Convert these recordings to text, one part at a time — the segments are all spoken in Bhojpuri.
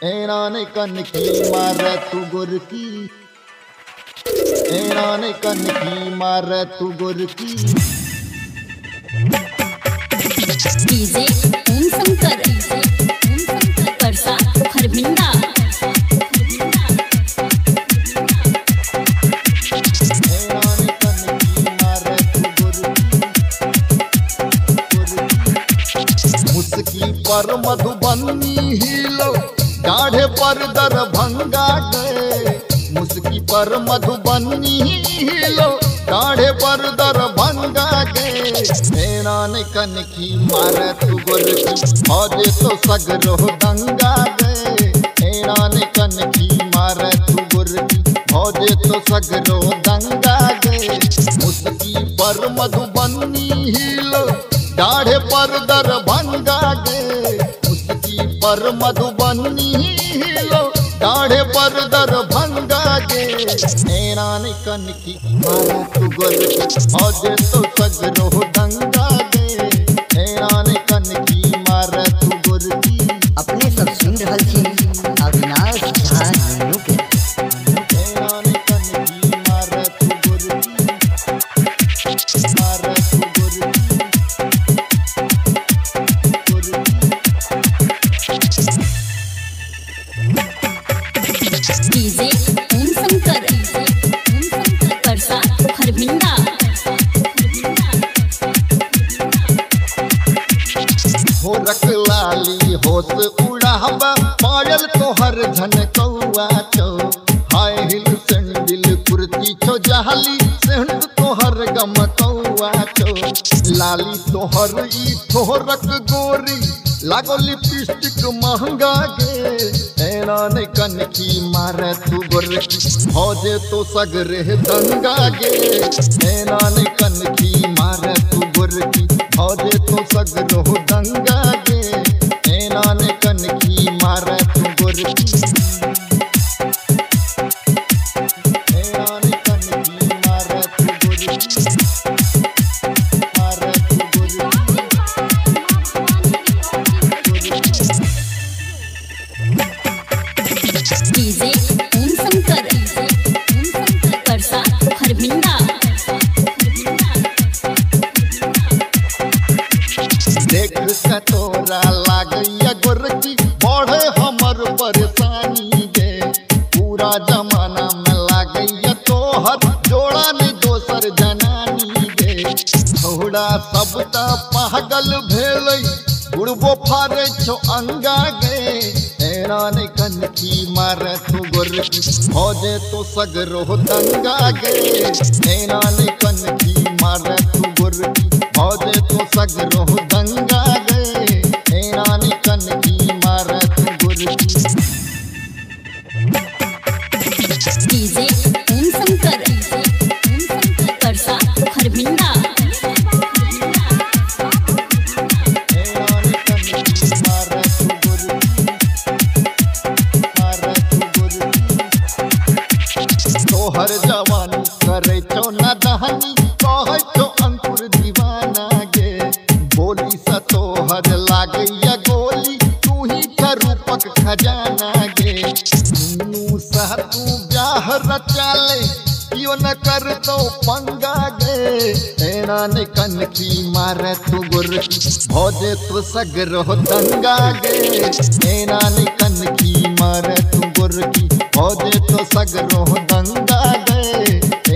एनाने कनकी मारे तू गुरकी, एनाने कनकी मारे तू गुरकी। डीजे ओम शंकर परसा खरभिंडा। एनाने कनकी मारे तू गुरकी, मुस्की पर मधुबनी हिलो, गाढ़े पर दरभंगा गए। मुस्की पर मधुबनी हिलो, गाढ़े पर दरभंगा गए। एनाने कनकी मारे तू गुरकी, फौजे तो सगरो दंगा गए। एनाने कनकी मारे तू गुरकी, फौजे तो सगरो दंगा गए। मुस्की पर मधुबनी हिलो, गाढ़े पर दरभंगा गए। मुस्की पर मधुबनी हिलो, गाढ़े पर दरभंगा गे। एनाने कनकी मारे तू गुरकी, फौजे तो सगरो दंगा गे। एनाने कनकी मारे तू गुरकी। अपने सब सुन रहल छी अविनाश झा न्यू के। एनाने कनकी मारे तू गुरकी, मारे तू गुरकी, डीजे ओम शंकर परसा खरभिंडा। हो रख लाली होश उड़ावा, पायल तोहर झनकौआ छो। हाय हिल सैंडल कुर्ती छो, जहली सेंट तोहर गमकौआ छो। लाली तोहर ई थोरक गोरी, लागो लिपस्टिक महंगा गे। एनाने कनकी मारे तू गुरकी, फौजे तो सगरे दंगा गे। एनाने कनकी मारे तू गुरकी, फौजे तो सगरो दंगा गे। एनाने कनकी मारे तू गुरकी, एनाने कनकी मारे तू गुरकी, मारे तू गुरकी। डीजे ओम शंकर परसा खरभिंडा। देख के तोरा लागैया गोरकी, बढ़े हमर परेशानी गे। पूरा जमाना में लागैया तोहर, जोड़ा नहीं दोसर जनानी गे। थोड़ा सबटा पागल भेलै, उड़बो फारे छो अंगा गे। एनाने कनकी मारे तू गुरकी, फौजे तो सगरो दंगा गे। एनाने कनकी मारे तू गुरकी, फौजे तो सगरो दंगा गे। एनाने कनकी मारे तू गुरकी। डीजे ओम शंकर परसा खरभिंडा। एनाने कनकी मारे तू गुरकी, मारे तू गुरकी। तोहर जवानी करे छो न दहनी, कहे छो अंकुर दीवाना गे। बोली सा तोहर लागैया गोली, तू ही का रूपक खजाना गे। नू सा तू ब्याह रचाले, क्यों न कर तो पंगा गे। एनाने कनकी मारे तू गुरकी, फौजे तो सगरो दंगा गे। एनाने कनकी मारे तू गुरकी, फौजे तो सगरो दंगा गे।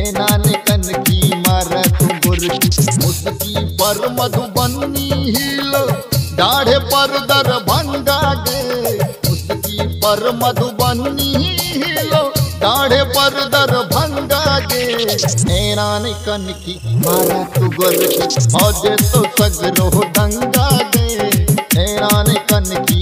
एनाने कनकी मारे तू गुरकी, मुस्की पर मधुबनी हिलो, गाढ़े पर दरभंगा गे। मुस्की पर मधुबनी हिलो, गाढ़े पर दरभंगा गे। एनाने कनकी मारे तू गुरकी, फौजे तो सगरो दंगा गे। एनाने कनकी